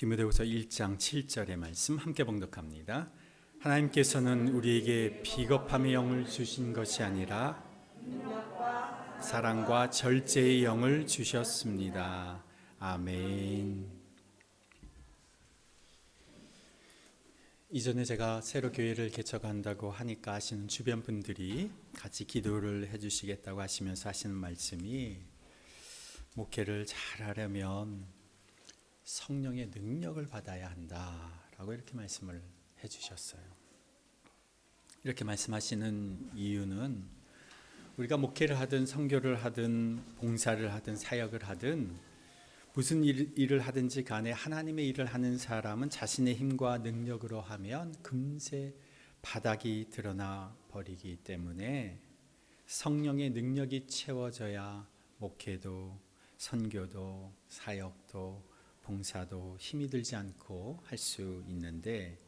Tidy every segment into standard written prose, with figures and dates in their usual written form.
디모데후서 1장 7절의 말씀 함께 봉독합니다. 하나님께서는 우리에게 비겁함의 영을 주신 것이 아니라 사랑과 절제의 영을 주셨습니다. 아멘. 이전에 제가 새로 교회를 개척한다고 하니까 하시는 주변 분들이 같이 기도를 해주시겠다고 하시면서 하시는 말씀이, 목회를 잘하려면 성령의 능력을 받아야 한다라고 이렇게 말씀을 해주셨어요. 이렇게 말씀하시는 이유는, 우리가 목회를 하든 선교를 하든 봉사를 하든 사역을 하든 무슨 일을 하든지 간에 하나님의 일을 하는 사람은 자신의 힘과 능력으로 하면 금세 바닥이 드러나 버리기 때문에 성령의 능력이 채워져야 목회도 선교도 사역도 봉사도 힘이 들지 않고 할 수 있는데,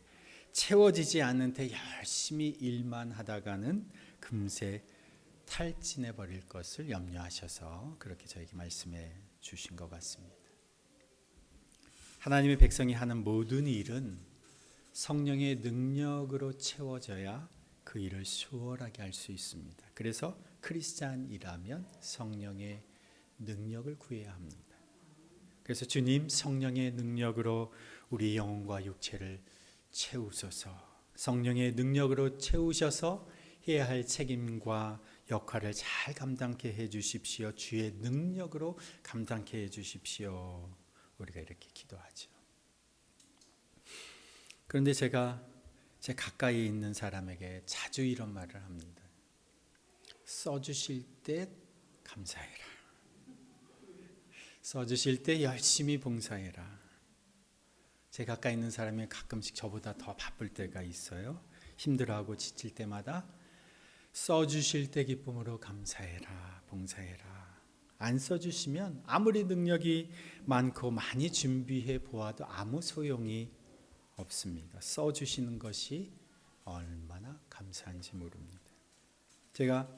채워지지 않는데 열심히 일만 하다가는 금세 탈진해 버릴 것을 염려하셔서 그렇게 저에게 말씀해 주신 것 같습니다. 하나님의 백성이 하는 모든 일은 성령의 능력으로 채워져야 그 일을 수월하게 할 수 있습니다. 그래서 크리스찬이라면 성령의 능력을 구해야 합니다. 그래서 주님, 성령의 능력으로 우리 영혼과 육체를 채우소서. 성령의 능력으로 채우셔서 해야 할 책임과 역할을 잘 감당케 해 주십시오. 주의 능력으로 감당케 해 주십시오. 우리가 이렇게 기도하죠. 그런데 제가 제 가까이 있는 사람에게 자주 이런 말을 합니다. 써주실 때 감사해라. 써주실 때 열심히 봉사해라. 제 가까이 있는 사람이 가끔씩 저보다 더 바쁠 때가 있어요. 힘들어하고 지칠 때마다 써주실 때 기쁨으로 감사해라, 봉사해라. 안 써주시면 아무리 능력이 많고 많이 준비해 보아도 아무 소용이 없습니다. 써주시는 것이 얼마나 감사한지 모릅니다. 제가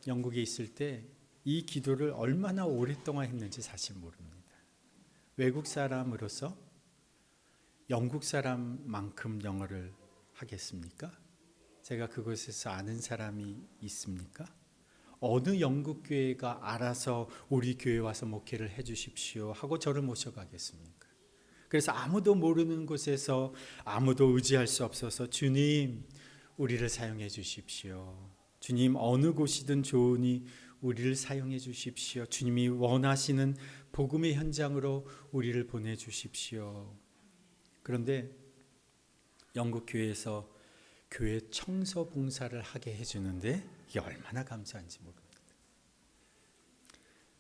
영국에 있을 때 이 기도를 얼마나 오랫동안 했는지 사실 모릅니다. 외국 사람으로서 영국 사람만큼 영어를 하겠습니까? 제가 그곳에서 아는 사람이 있습니까? 어느 영국 교회가 알아서 우리 교회 와서 목회를 해 주십시오 하고 저를 모셔가겠습니까? 그래서 아무도 모르는 곳에서 아무도 의지할 수 없어서 주님, 우리를 사용해 주십시오. 주님, 어느 곳이든 좋으니 우리를 사용해 주십시오. 주님이 원하시는 복음의 현장으로 우리를 보내주십시오. 그런데 영국 교회에서 교회 청소 봉사를 하게 해주는데 이게 얼마나 감사한지 모릅니다.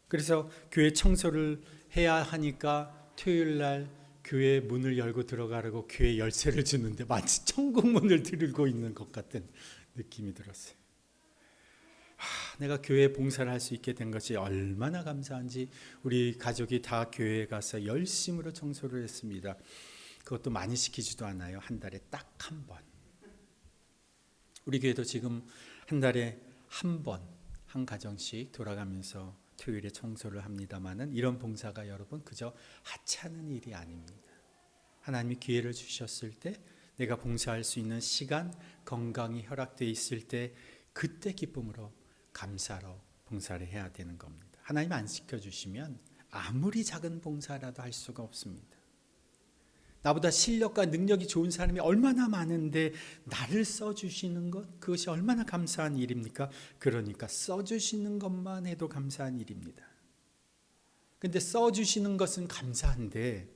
그래서 교회 청소를 해야 하니까 토요일 날 교회 문을 열고 들어가라고 교회 열쇠를 주는데 마치 천국문을 들고 있는 것 같은 느낌이 들었어요. 내가 교회 봉사를 할 수 있게 된 것이 얼마나 감사한지, 우리 가족이 다 교회에 가서 열심으로 청소를 했습니다. 그것도 많이 시키지도 않아요. 한 달에 딱 한 번. 우리 교회도 지금 한 달에 한 번, 한 가정씩 돌아가면서 토요일에 청소를 합니다마는 이런 봉사가 여러분 그저 하찮은 일이 아닙니다. 하나님이 기회를 주셨을 때, 내가 봉사할 수 있는 시간, 건강이 허락되어 있을 때 그때 기쁨으로 감사로 봉사를 해야 되는 겁니다. 하나님 안 시켜주시면 아무리 작은 봉사라도 할 수가 없습니다. 나보다 실력과 능력이 좋은 사람이 얼마나 많은데 나를 써주시는 것, 그것이 얼마나 감사한 일입니까? 그러니까 써주시는 것만 해도 감사한 일입니다. 근데 써주시는 것은 감사한데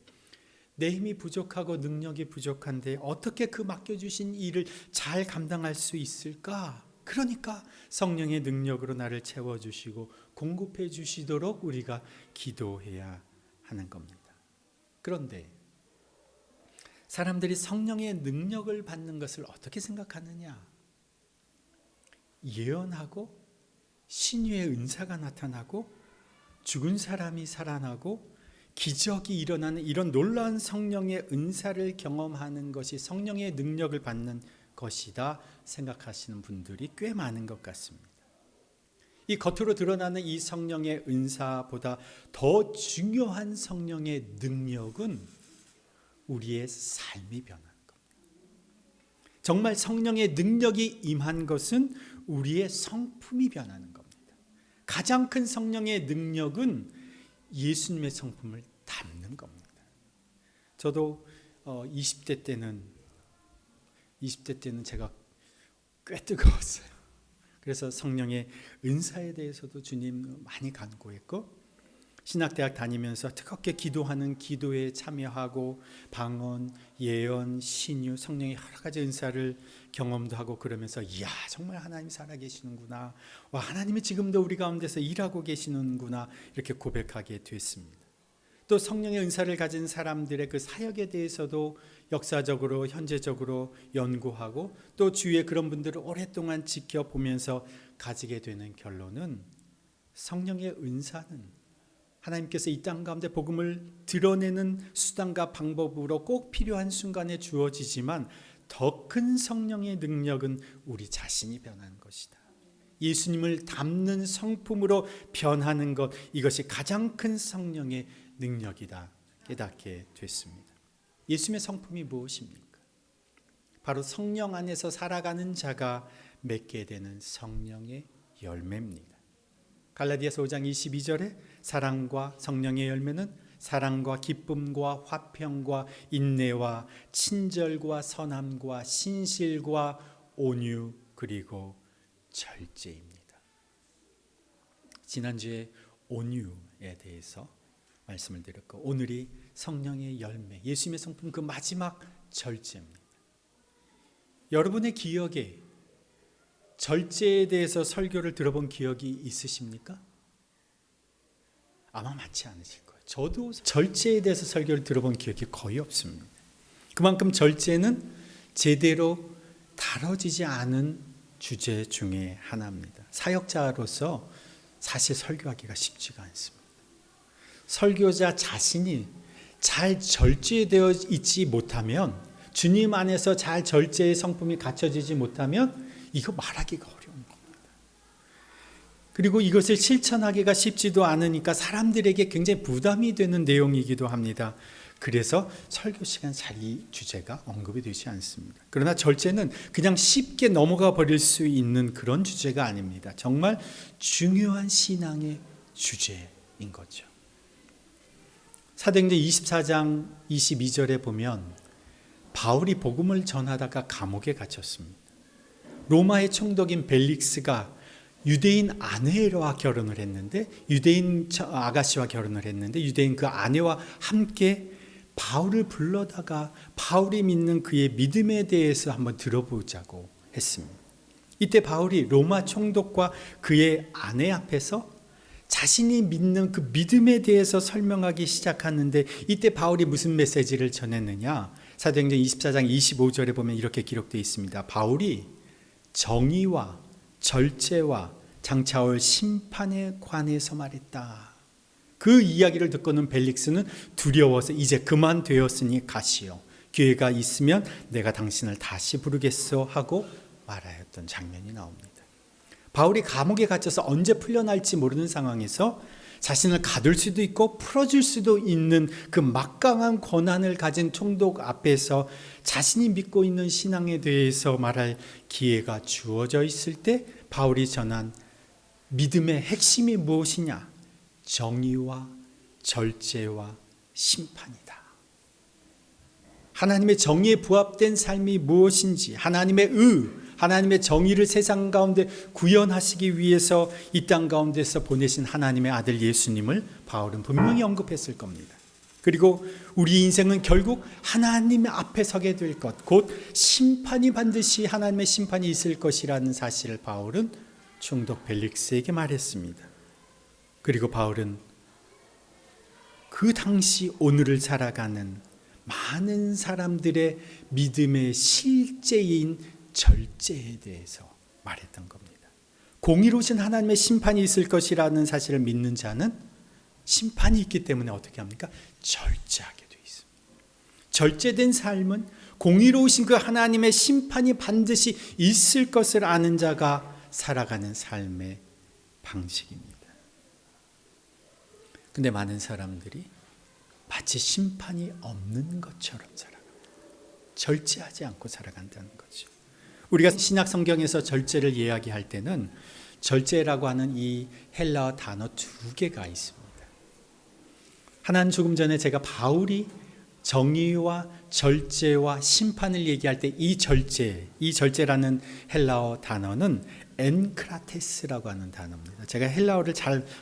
내 힘이 부족하고 능력이 부족한데 어떻게 그 맡겨주신 일을 잘 감당할 수 있을까? 그러니까 성령의 능력으로 나를 채워주시고 공급해 주시도록 우리가 기도해야 하는 겁니다. 그런데 사람들이 성령의 능력을 받는 것을 어떻게 생각하느냐? 예언하고 신유의 은사가 나타나고 죽은 사람이 살아나고 기적이 일어나는 이런 놀라운 성령의 은사를 경험하는 것이 성령의 능력을 받는 것이다 생각하시는 분들이 꽤 많은 것 같습니다. 이 겉으로 드러나는 이 성령의 은사보다 더 중요한 성령의 능력은 우리의 삶이 변하는 겁니다. 정말 성령의 능력이 임한 것은 우리의 성품이 변하는 겁니다. 가장 큰 성령의 능력은 예수님의 성품을 담는 겁니다. 저도 20대 때는 제가 꽤 뜨거웠어요. 그래서 성령의 은사에 대해서도 주님 많이 간구했고, 신학대학 다니면서 뜨겁게 기도하는 기도에 참여하고 방언, 예언, 신유, 성령의 여러 가지 은사를 경험도 하고 그러면서 이야, 정말 하나님 살아계시는구나, 와, 하나님이 지금도 우리 가운데서 일하고 계시는구나, 이렇게 고백하게 됐습니다. 또 성령의 은사를 가진 사람들의 그 사역에 대해서도 역사적으로 현재적으로 연구하고 또 주위에 그런 분들을 오랫동안 지켜보면서 가지게 되는 결론은, 성령의 은사는 하나님께서 이 땅 가운데 복음을 드러내는 수단과 방법으로 꼭 필요한 순간에 주어지지만, 더 큰 성령의 능력은 우리 자신이 변하는 것이다. 예수님을 담는 성품으로 변하는 것, 이것이 가장 큰 성령의 능력이다 깨닫게 됐습니다. 예수님의 성품이 무엇입니까? 바로 성령 안에서 살아가는 자가 맺게 되는 성령의 열매입니다. 갈라디아서 5장 22절에 사랑과 성령의 열매는 사랑과 기쁨과 화평과 인내와 친절과 선함과 신실과 온유 그리고 절제입니다. 지난주에 온유에 대해서 말씀을 드렸고, 오늘이 성령의 열매, 예수님의 성품 그 마지막 절제입니다. 여러분의 기억에 절제에 대해서 설교를 들어본 기억이 있으십니까? 아마 많지 않으실 거예요. 저도 절제에 대해서 설교를 들어본 기억이 거의 없습니다. 그만큼 절제는 제대로 다뤄지지 않은 주제 중에 하나입니다. 사역자로서 사실 설교하기가 쉽지가 않습니다. 설교자 자신이 잘 절제되어 있지 못하면, 주님 안에서 잘 절제의 성품이 갖춰지지 못하면 이거 말하기가 어려운 겁니다. 그리고 이것을 실천하기가 쉽지도 않으니까 사람들에게 굉장히 부담이 되는 내용이기도 합니다. 그래서 설교 시간 잘 이 주제가 언급이 되지 않습니다. 그러나 절제는 그냥 쉽게 넘어가 버릴 수 있는 그런 주제가 아닙니다. 정말 중요한 신앙의 주제인 거죠. 사도행전 24장 22절에 보면 바울이 복음을 전하다가 감옥에 갇혔습니다. 로마의 총독인 벨릭스가 유대인 아내와 결혼을 했는데, 유대인 아가씨와 결혼을 했는데, 유대인 그 아내와 함께 바울을 불러다가 바울이 믿는 그의 믿음에 대해서 한번 들어보자고 했습니다. 이때 바울이 로마 총독과 그의 아내 앞에서 자신이 믿는 그 믿음에 대해서 설명하기 시작하는데, 이때 바울이 무슨 메시지를 전했느냐? 사도행전 24장 25절에 보면 이렇게 기록되어 있습니다. 바울이 정의와 절제와 장차 올 심판에 관해서 말했다. 그 이야기를 듣고는 벨릭스는 두려워서 이제 그만 되었으니 가시오. 기회가 있으면 내가 당신을 다시 부르겠소 하고 말하였던 장면이 나옵니다. 바울이 감옥에 갇혀서 언제 풀려날지 모르는 상황에서 자신을 가둘 수도 있고 풀어줄 수도 있는 그 막강한 권한을 가진 총독 앞에서 자신이 믿고 있는 신앙에 대해서 말할 기회가 주어져 있을 때 바울이 전한 믿음의 핵심이 무엇이냐? 정의와 절제와 심판이다. 하나님의 정의에 부합된 삶이 무엇인지, 하나님의 하나님의 정의를 세상 가운데 구현하시기 위해서 이 땅 가운데서 보내신 하나님의 아들 예수님을 바울은 분명히 언급했을 겁니다. 그리고 우리 인생은 결국 하나님 앞에 서게 될 것, 곧 심판이 반드시 하나님의 심판이 있을 것이라는 사실을 바울은 총독 벨릭스에게 말했습니다. 그리고 바울은 그 당시 오늘을 살아가는 많은 사람들의 믿음의 실제인 절제에 대해서 말했던 겁니다. 공의로우신 하나님의 심판이 있을 것이라는 사실을 믿는 자는 심판이 있기 때문에 어떻게 합니까? 절제하게 되어 있습니다. 절제된 삶은 공의로우신 그 하나님의 심판이 반드시 있을 것을 아는 자가 살아가는 삶의 방식입니다. 근데 많은 사람들이 마치 심판이 없는 것처럼 살아갑니다. 절제하지 않고 살아간다는 거죠. 우리가 신약 성경에서 절제를 이야기할 때는 절제라고 하는 이 헬라어 단어 두 개가 있습니다. 하나는 조금 전에 제가 바울이 정의와 절제와 심판을 얘기할 때 이 절제라는 헬라어 단어는 엔크라테스라고 하는 단어입니다. 제가 헬라어를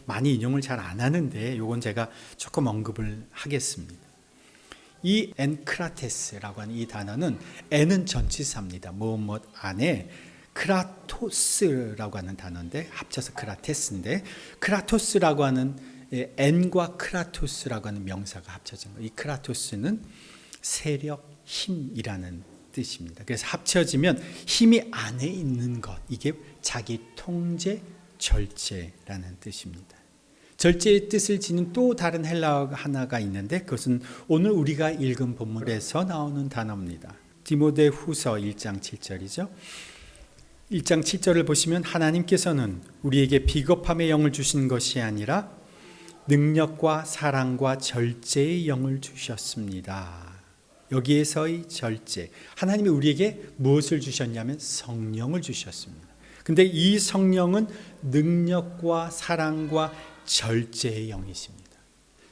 많이 인용을 잘 안 하는데 이건 제가 조금 언급을 하겠습니다. 이 엔크라테스라고 하는 이 단어는 엔은 전치사입니다. 무엇 안에 크라토스라고 하는 단어인데 합쳐서 크라테스인데, 크라토스라고 하는 엔과 크라토스라고 하는 명사가 합쳐진 거예요. 이 크라토스는 세력, 힘이라는 뜻입니다. 그래서 합쳐지면 힘이 안에 있는 것, 이게 자기 통제, 절제라는 뜻입니다. 절제의 뜻을 지닌 또 다른 헬라어가 하나가 있는데 그것은 오늘 우리가 읽은 본문에서 나오는 단어입니다. 디모데후서 1장 7절이죠. 1장 7절을 보시면 하나님께서는 우리에게 비겁함의 영을 주신 것이 아니라 능력과 사랑과 절제의 영을 주셨습니다. 여기에서의 절제, 하나님이 우리에게 무엇을 주셨냐면 성령을 주셨습니다. 근데 이 성령은 능력과 사랑과 절제의 영이십니다.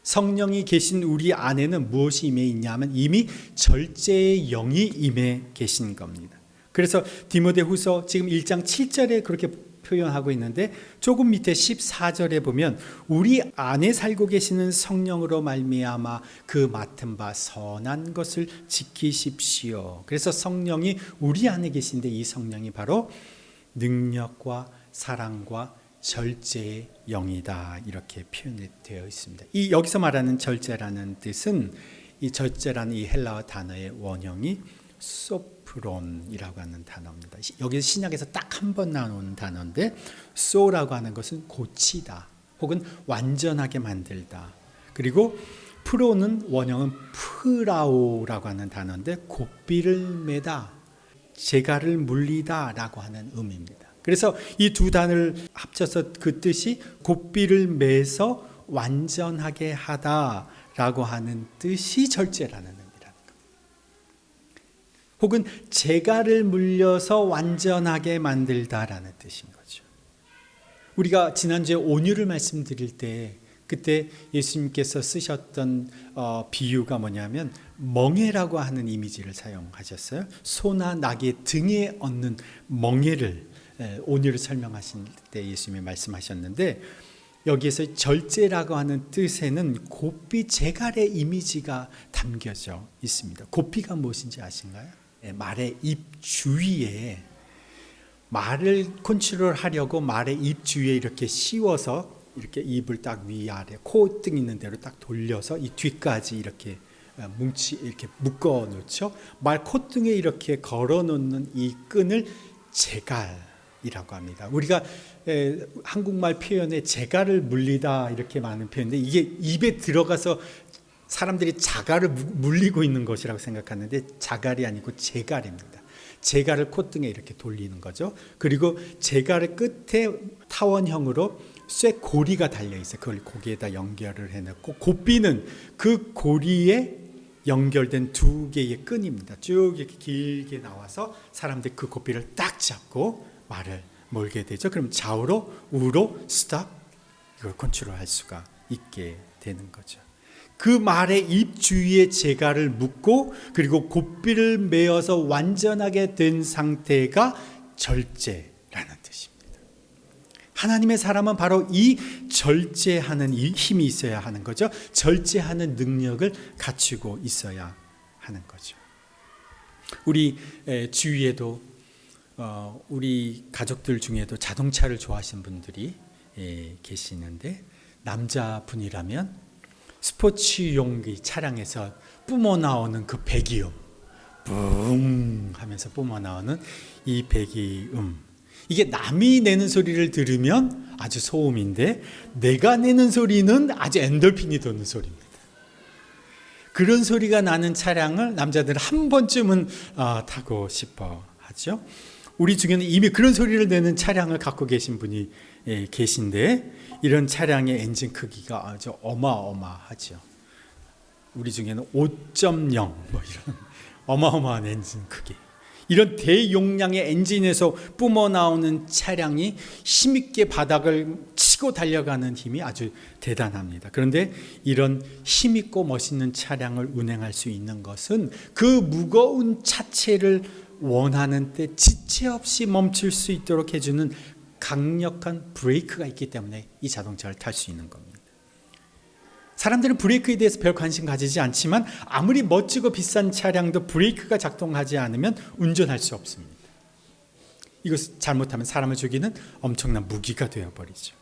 성령이 계신 우리 안에는 무엇이 임해 있냐면 이미 절제의 영이 임해 계신 겁니다. 그래서 디모데후서 지금 1장 7절에 그렇게 표현하고 있는데 조금 밑에 14절에 보면 우리 안에 살고 계시는 성령으로 말미암아 그 맡은 바 선한 것을 지키십시오. 그래서 성령이 우리 안에 계신데 이 성령이 바로 능력과 사랑과 절제의 영이다, 이렇게 표현되어 있습니다. 이 여기서 말하는 절제라는 뜻은 이 절제라는 이 헬라어 단어의 원형이 소프론이라고 하는 단어입니다. 여기 신약에서 딱 한 번 나오는 단어인데 소라고 하는 것은 고치다 혹은 완전하게 만들다. 그리고 프로는 원형은 프라오라고 하는 단어인데 고삐를 매다, 재갈을 물리다 라고 하는 의미입니다. 그래서 이 두 단어를 합쳐서 그 뜻이 고삐를 매서 완전하게 하다라고 하는 뜻이 절제라는 의미라는 겁니다. 혹은 재갈을 물려서 완전하게 만들다라는 뜻인 거죠. 우리가 지난주에 온유를 말씀드릴 때 그때 예수님께서 쓰셨던 비유가 뭐냐면 멍에라고 하는 이미지를 사용하셨어요. 소나 낙의 등에 얹는 멍에를 온유를 설명하실 때 예수님이 말씀하셨는데 여기에서 절제라고 하는 뜻에는 고삐 재갈의 이미지가 담겨져 있습니다. 고삐가 무엇인지 아신가요? 말의 입 주위에 말을 컨트롤하려고 말의 입 주위에 이렇게 씌워서 이렇게 입을 딱 위아래 콧등 있는 대로 딱 돌려서 이 뒤까지 이렇게 이렇게 묶어 놓죠. 말 콧등에 이렇게 걸어 놓는 이 끈을 재갈이라고 합니다. 우리가 한국말 표현에 재갈을 물리다 이렇게 많은 표현인데 이게 입에 들어가서 사람들이 자갈을 물리고 있는 것이라고 생각하는데 자갈이 아니고 재갈입니다. 재갈을 콧등에 이렇게 돌리는 거죠. 그리고 재갈의 끝에 타원형으로 쇠고리가 달려 있어요. 그걸 고기에다 연결을 해놓고 고삐는 그 고리에 연결된 두 개의 끈입니다. 쭉 이렇게 길게 나와서 사람들이 그 고삐를 딱 잡고 말을 몰게 되죠. 그럼 좌우로 우로 스탑 이걸 컨트롤할 수가 있게 되는 거죠. 그 말의 입 주위에 재갈을 묶고 그리고 고삐를 메어서 완전하게 된 상태가 절제라는 뜻입니다. 하나님의 사람은 바로 이 절제하는 이 힘이 있어야 하는 거죠. 절제하는 능력을 갖추고 있어야 하는 거죠. 우리 주위에도 우리 가족들 중에도 자동차를 좋아하시는 분들이 계시는데 남자분이라면 스포츠용 차량에서 뿜어 나오는 그 배기음, 뿡 하면서 뿜어 나오는 이 배기음, 이게 남이 내는 소리를 들으면 아주 소음인데 내가 내는 소리는 아주 엔돌핀이 도는 소리입니다. 그런 소리가 나는 차량을 남자들은 한 번쯤은 타고 싶어 하죠. 우리 중에는 이미 그런 소리를 내는 차량을 갖고 계신 분이 계신데 이런 차량의 엔진 크기가 아주 어마어마하죠. 우리 중에는 5.0 뭐 이런 어마어마한 엔진 크기, 이런 대용량의 엔진에서 뿜어 나오는 차량이 힘있게 바닥을 치고 달려가는 힘이 아주 대단합니다. 그런데 이런 힘있고 멋있는 차량을 운행할 수 있는 것은 그 무거운 차체를 원하는 때 지체 없이 멈출 수 있도록 해주는 강력한 브레이크가 있기 때문에 이 자동차를 탈 수 있는 겁니다. 사람들은 브레이크에 대해서 별 관심 가지지 않지만 아무리 멋지고 비싼 차량도 브레이크가 작동하지 않으면 운전할 수 없습니다. 이것을 잘못하면 사람을 죽이는 엄청난 무기가 되어버리죠.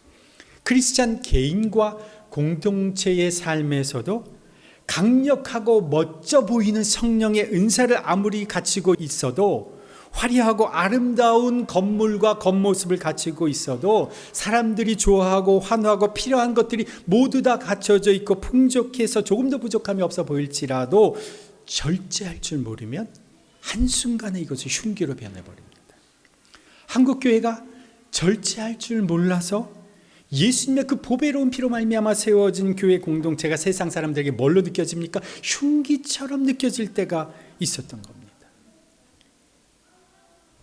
크리스찬 개인과 공동체의 삶에서도 강력하고 멋져 보이는 성령의 은사를 아무리 갖추고 있어도, 화려하고 아름다운 건물과 겉모습을 갖추고 있어도, 사람들이 좋아하고 환호하고 필요한 것들이 모두 다 갖춰져 있고 풍족해서 조금도 부족함이 없어 보일지라도 절제할 줄 모르면 한순간에 이것이 흉기로 변해버립니다. 한국교회가 절제할 줄 몰라서 예수님의 그 보배로운 피로 말미암아 세워진 교회 공동체가 세상 사람들에게 뭘로 느껴집니까? 흉기처럼 느껴질 때가 있었던 겁니다.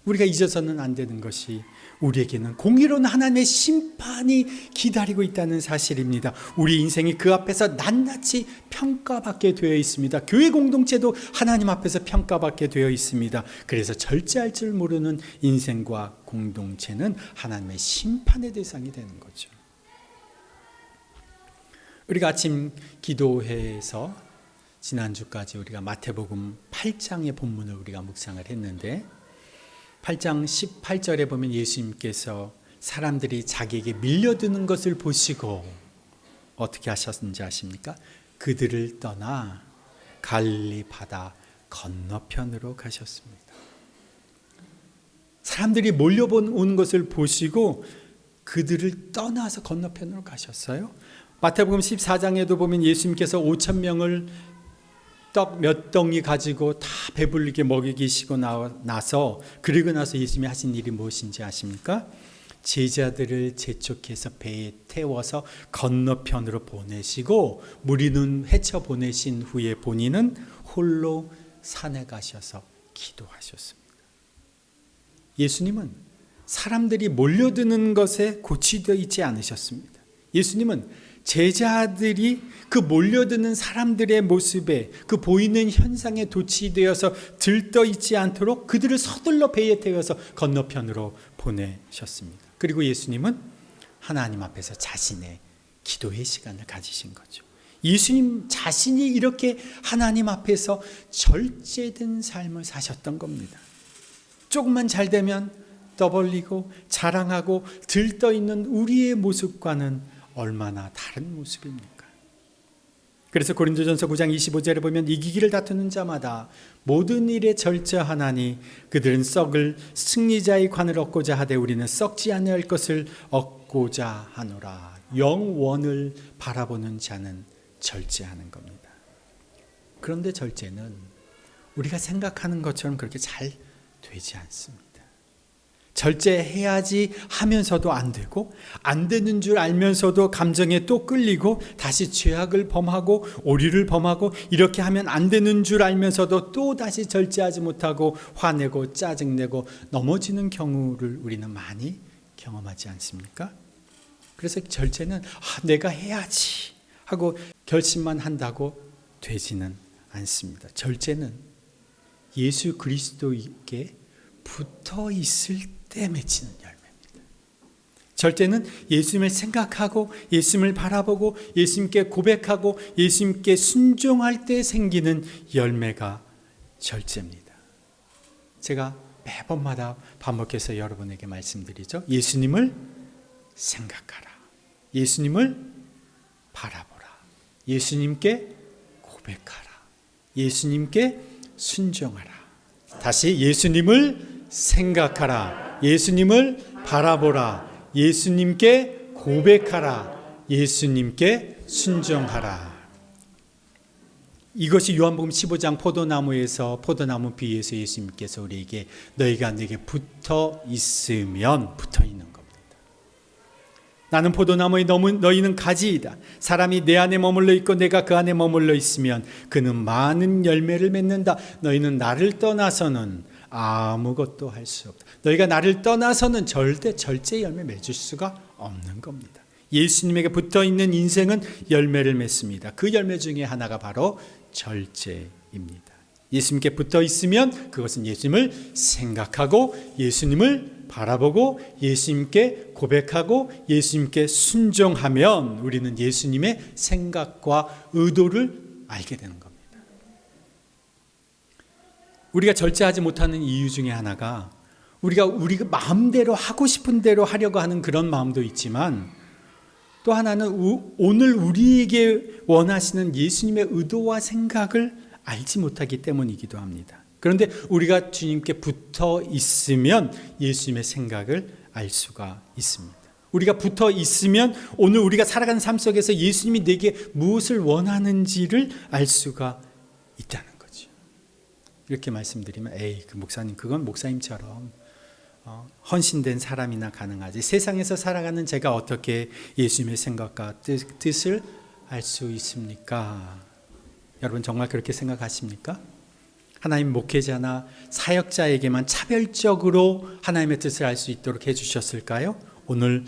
우리가 잊어서는 안 되는 것이 우리에게는 공의로운 하나님의 심판이 기다리고 있다는 사실입니다. 우리 인생이 그 앞에서 낱낱이 평가받게 되어 있습니다. 교회 공동체도 하나님 앞에서 평가받게 되어 있습니다. 그래서 절제할 줄 모르는 인생과 공동체는 하나님의 심판의 대상이 되는 거죠. 우리가 아침 기도회에서 지난주까지 우리가 마태복음 8장의 본문을 우리가 묵상을 했는데, 8장 18절에 보면 예수님께서 사람들이 자기에게 밀려드는 것을 보시고 어떻게 하셨는지 아십니까? 그들을 떠나 갈릴리 바다 건너편으로 가셨습니다. 사람들이 몰려오는 것을 보시고 그들을 떠나서 건너편으로 가셨어요. 마태복음 14장에도 보면 예수님께서 5,000명을 떡 몇 덩이 가지고 다 배불리게 먹이시고 나서, 그리고 나서 예수님이 하신 일이 무엇인지 아십니까? 제자들을 재촉해서 배에 태워서 건너편으로 보내시고 무리는 헤쳐 보내신 후에 본인은 홀로 산에 가셔서 기도하셨습니다. 예수님은 사람들이 몰려드는 것에 고치되어 있지 않으셨습니다. 예수님은 제자들이 그 몰려드는 사람들의 모습에, 그 보이는 현상에 도취되어서 들떠있지 않도록 그들을 서둘러 배에 태워서 건너편으로 보내셨습니다. 그리고 예수님은 하나님 앞에서 자신의 기도의 시간을 가지신 거죠. 예수님 자신이 이렇게 하나님 앞에서 절제된 삶을 사셨던 겁니다. 조금만 잘 되면 떠벌리고 자랑하고 들떠있는 우리의 모습과는 얼마나 다른 모습입니까? 그래서 고린도전서 9장 25절에 보면 이기기를 다투는 자마다 모든 일에 절제하나니 그들은 썩을 승리자의 관을 얻고자 하되 우리는 썩지 않을 것을 얻고자 하노라. 영원을 바라보는 자는 절제하는 겁니다. 그런데 절제는 우리가 생각하는 것처럼 그렇게 잘 되지 않습니다. 절제해야지 하면서도 안 되고, 안 되는 줄 알면서도 감정에 또 끌리고 다시 죄악을 범하고 오류를 범하고, 이렇게 하면 안 되는 줄 알면서도 또 다시 절제하지 못하고 화내고 짜증내고 넘어지는 경우를 우리는 많이 경험하지 않습니까? 그래서 절제는 내가 해야지 하고 결심만 한다고 되지는 않습니다. 절제는 예수 그리스도에게 붙어 있을 때 맺히는 열매입니다. 절제는 예수님을 생각하고 예수님을 바라보고 예수님께 고백하고 예수님께 순종할 때 생기는 열매가 절제입니다. 제가 매번마다 반복해서 여러분에게 말씀드리죠. 예수님을 생각하라. 예수님을 바라보라. 예수님께 고백하라. 예수님께 순종하라. 다시 예수님을 생각하라. 예수님을 바라보라. 예수님께 고백하라. 예수님께 순종하라. 이것이 요한복음 15장 포도나무 비유에서 예수님께서 우리에게 너희가 내게 붙어 있으면, 붙어 있는 겁니다. 나는 포도나무의 너희는 가지이다. 사람이 내 안에 머물러 있고 내가 그 안에 머물러 있으면 그는 많은 열매를 맺는다. 너희는 나를 떠나서는 아무것도 할 수 없다. 너희가 나를 떠나서는 절대 열매 맺을 수가 없는 겁니다. 예수님에게 붙어있는 인생은 열매를 맺습니다. 그 열매 중에 하나가 바로 절제입니다. 예수님께 붙어있으면 그것은 예수님을 생각하고 예수님을 바라보고 예수님께 고백하고 예수님께 순종하면 우리는 예수님의 생각과 의도를 알게 되는 겁니다. 우리가 절제하지 못하는 이유 중에 하나가 우리가 마음대로 하고 싶은 대로 하려고 하는 그런 마음도 있지만 또 하나는 오늘 우리에게 원하시는 예수님의 의도와 생각을 알지 못하기 때문이기도 합니다. 그런데 우리가 주님께 붙어 있으면 예수님의 생각을 알 수가 있습니다. 우리가 붙어 있으면 오늘 우리가 살아가는 삶 속에서 예수님이 내게 무엇을 원하는지를 알 수가 있다는 거죠. 이렇게 말씀드리면 그 목사님 그건 목사님처럼 헌신된 사람이나 가능하지 세상에서 살아가는 제가 어떻게 예수님의 생각과 뜻을 알 수 있습니까? 여러분 정말 그렇게 생각하십니까? 하나님 목회자나 사역자에게만 차별적으로 하나님의 뜻을 알 수 있도록 해주셨을까요? 오늘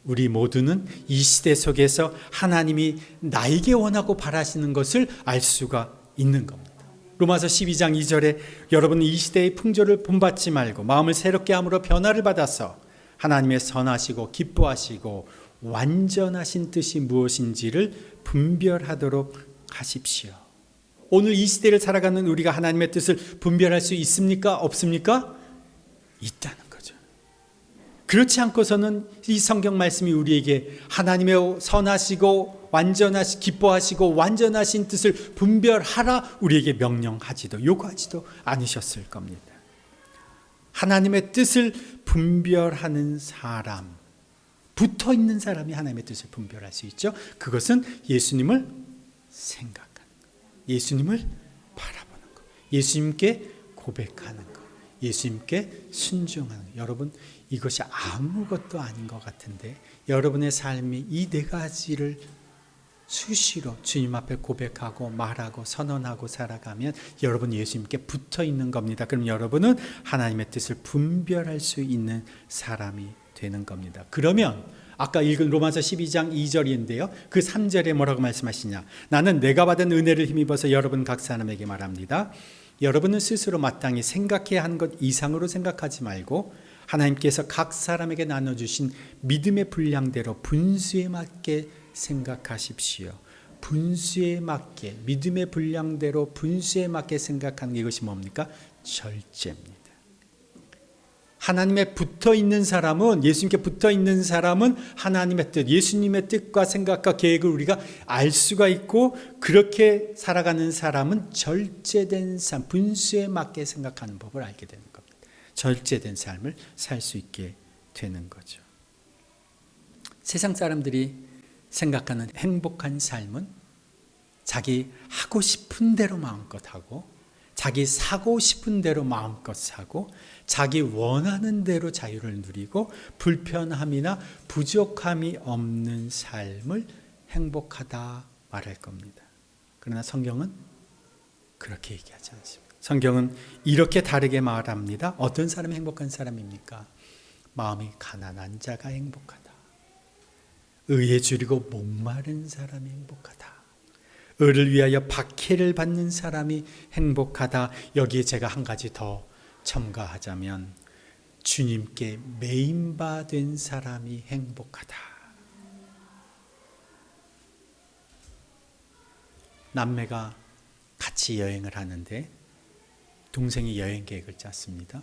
우리 모두는 이 시대 속에서 하나님이 나에게 원하고 바라시는 것을 알 수가 있는 겁니다. 로마서 12장 2절에 여러분은 이 시대의 풍조를 본받지 말고 마음을 새롭게 함으로 변화를 받아서 하나님의 선하시고 기뻐하시고 완전하신 뜻이 무엇인지를 분별하도록 하십시오. 오늘 이 시대를 살아가는 우리가 하나님의 뜻을 분별할 수 있습니까? 없습니까? 있다는 거죠. 그렇지 않고서는 이 성경 말씀이 우리에게 하나님의 선하시고 기뻐하시고 완전하신 뜻을 분별하라 우리에게 명령하지도 요구하지도 않으셨을 겁니다. 하나님의 뜻을 분별하는 사람, 붙어있는 사람이 하나님의 뜻을 분별할 수 있죠. 그것은 예수님을 생각하는 것, 예수님을 바라보는 것, 예수님께 고백하는 것, 예수님께 순종하는 것. 여러분 이것이 아무것도 아닌 것 같은데 여러분의 삶이 이 네 가지를 수시로 주님 앞에 고백하고 말하고 선언하고 살아가면 여러분 예수님께 붙어 있는 겁니다. 그럼 여러분은 하나님의 뜻을 분별할 수 있는 사람이 되는 겁니다. 그러면 아까 읽은 로마서 12장 2절인데요. 그 3절에 뭐라고 말씀하시냐? 나는 내가 받은 은혜를 힘입어서 여러분 각 사람에게 말합니다. 여러분은 스스로 마땅히 생각해야 하는 것 이상으로 생각하지 말고 하나님께서 각 사람에게 나눠주신 믿음의 분량대로 분수에 맞게 생각하십시오. 분수에 맞게, 믿음의 분량대로 분수에 맞게 생각하는 게 이것이 뭡니까? 절제입니다. 하나님에 붙어 있는 사람은, 예수님께 붙어 있는 사람은 하나님의 뜻, 예수님의 뜻과 생각과 계획을 우리가 알 수가 있고 그렇게 살아가는 사람은 절제된 삶, 분수에 맞게 생각하는 법을 알게 되는 겁니다. 절제된 삶을 살 수 있게 되는 거죠. 세상 사람들이 생각하는 행복한 삶은 자기 하고 싶은 대로 마음껏 하고 자기 사고 싶은 대로 마음껏 사고 자기 원하는 대로 자유를 누리고 불편함이나 부족함이 없는 삶을 행복하다 말할 겁니다. 그러나 성경은 그렇게 얘기하지 않습니다. 성경은 이렇게 다르게 말합니다. 어떤 사람이 행복한 사람입니까? 마음이 가난한 자가 행복하다. 의에 줄이고 목마른 사람이 행복하다. 의를 위하여 박해를 받는 사람이 행복하다. 여기에 제가 한 가지 더 첨가하자면 주님께 매인받은 사람이 행복하다. 남매가 같이 여행을 하는데 동생이 여행 계획을 짰습니다.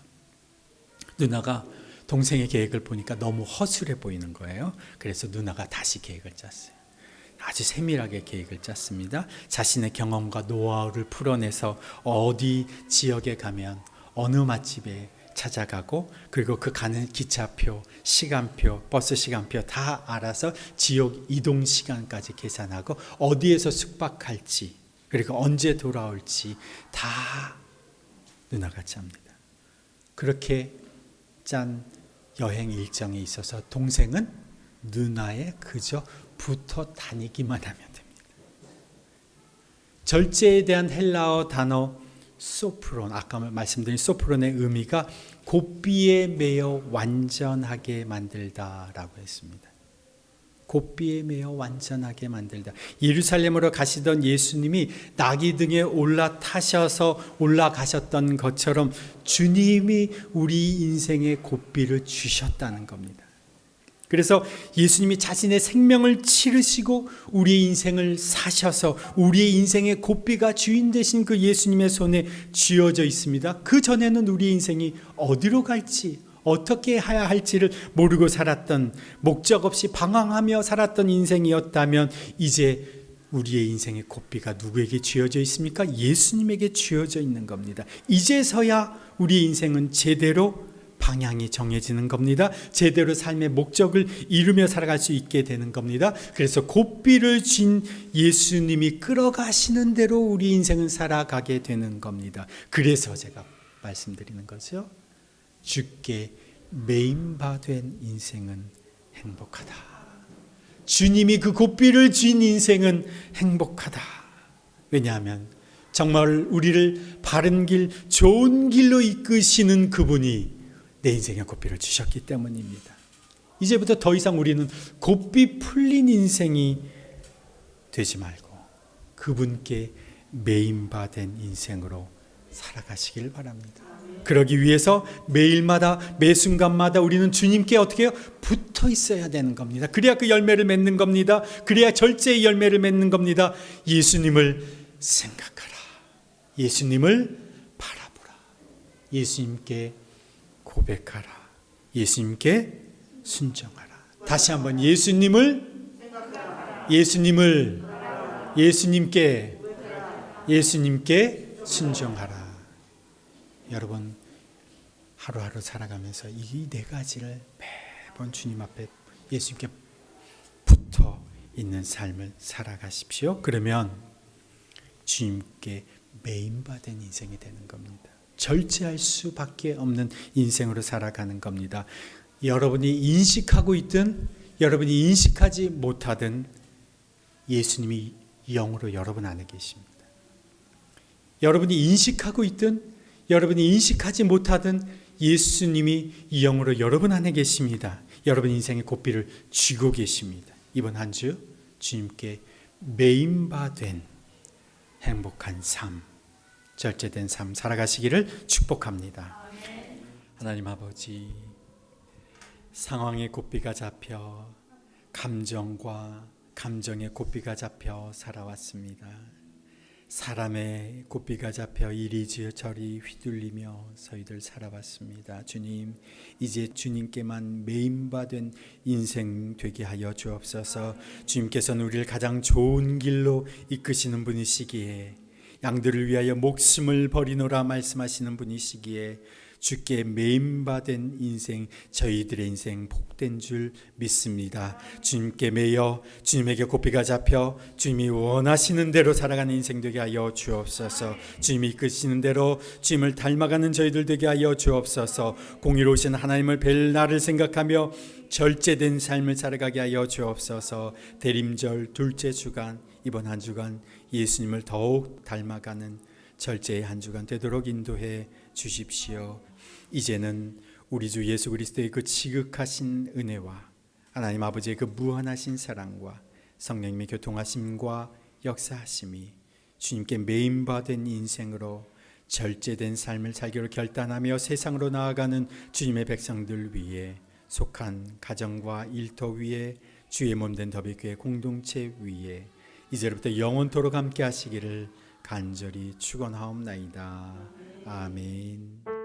누나가 동생의 계획을 보니까 너무 허술해 보이는 거예요. 그래서 누나가 다시 계획을 짰어요. 아주 세밀하게 계획을 짰습니다. 자신의 경험과 노하우를 풀어내서 어디 지역에 가면 어느 맛집에 찾아가고 그리고 그 가는 기차표, 시간표, 버스 시간표 다 알아서 지역 이동 시간까지 계산하고 어디에서 숙박할지 그리고 언제 돌아올지 다 누나가 짭니다. 그렇게 짠 여행 일정에 있어서 동생은 누나에 그저 붙어 다니기만 하면 됩니다. 절제에 대한 헬라어 단어 소프론, 아까 말씀드린 소프론의 의미가 곱비에 매여 완전하게 만들다라고 했습니다. 곱비에 매여 완전하게 만들다. 예루살렘으로 가시던 예수님이 나귀 등에 올라가셨던 것처럼 주님이 우리 인생에 곱비를 주셨다는 겁니다. 그래서 예수님이 자신의 생명을 치르시고 우리의 인생을 사셔서 우리의 인생의 곱비가 주인 되신 그 예수님의 손에 쥐어져 있습니다. 그 전에는 우리의 인생이 어디로 갈지 어떻게 해야 할지를 모르고 살았던, 목적 없이 방황하며 살았던 인생이었다면 이제 우리의 인생의 곱비가 누구에게 쥐어져 있습니까? 예수님에게 쥐어져 있는 겁니다. 이제서야 우리의 인생은 제대로 방향이 정해지는 겁니다. 제대로 삶의 목적을 이루며 살아갈 수 있게 되는 겁니다. 그래서 곱비를 쥔 예수님이 끌어가시는 대로 우리 인생은 살아가게 되는 겁니다. 그래서 제가 말씀드리는 거죠. 주께 매임받은 인생은 행복하다. 주님이 그 곱비를 쥔 인생은 행복하다. 왜냐하면 정말 우리를 바른 길, 좋은 길로 이끄시는 그분이 내 인생에 곱비를 주셨기 때문입니다. 이제부터 더 이상 우리는 곱비 풀린 인생이 되지 말고 그분께 매임받은 인생으로 살아가시길 바랍니다. 그러기 위해서 매일마다 매 순간마다 우리는 주님께 어떻게 해요? 붙어 있어야 되는 겁니다. 그래야 그 열매를 맺는 겁니다. 그래야 절제의 열매를 맺는 겁니다. 예수님을 생각하라. 예수님을 바라보라. 예수님께 고백하라. 예수님께 순종하라. 다시 한번 예수님께 순종하라. 여러분 하루하루 살아가면서 이 네 가지를 매번 주님 앞에 예수님께 붙어 있는 삶을 살아가십시오. 그러면 주님께 매임받은 인생이 되는 겁니다. 절제할 수밖에 없는 인생으로 살아가는 겁니다. 여러분이 인식하고 있든 여러분이 인식하지 못하든 예수님이 영으로 여러분 안에 계십니다. 여러분이 인식하고 있든 여러분이 인식하지 못하든 예수님이 영으로 여러분 안에 계십니다. 여러분 인생의 곱비를 쥐고 계십니다. 이번 한 주 주님께 매임받은 행복한 삶, 절제된 삶 살아가시기를 축복합니다. 하나님 아버지, 상황의 곱비가 잡혀 감정의 곱비가 잡혀 살아왔습니다. 사람의 곱비가 잡혀 이리저리 휘둘리며 저희들 살아왔습니다. 주님, 이제 주님께만 매임받은 인생 되게 하여 주옵소서. 주님께서는 우리를 가장 좋은 길로 이끄시는 분이시기에, 양들을 위하여 목숨을 버리노라 말씀하시는 분이시기에 주께 매임받은 인생, 저희들의 인생 복된 줄 믿습니다. 주님께 매여 주님에게 곱비가 잡혀 주님이 원하시는 대로 살아가는 인생 되게 하여 주옵소서. 주님이 이끄시는 대로 주님을 닮아가는 저희들 되게 하여 주옵소서. 공의로우신 하나님을 뵐 날을 생각하며 절제된 삶을 살아가게 하여 주옵소서. 대림절 둘째 주간, 이번 한 주간 예수님을 더욱 닮아가는 절제의 한 주간 되도록 인도해 주십시오. 이제는 우리 주 예수 그리스도의 그 지극하신 은혜와 하나님 아버지의 그 무한하신 사랑과 성령님의 교통하심과 역사하심이 주님께 매임받은 인생으로 절제된 삶을 살기로 결단하며 세상으로 나아가는 주님의 백성들 위에, 속한 가정과 일터 위에, 주의 몸된 더비교회 공동체 위에 이제부터 영원토록 함께 하시기를 간절히 축원하옵나이다. 아멘.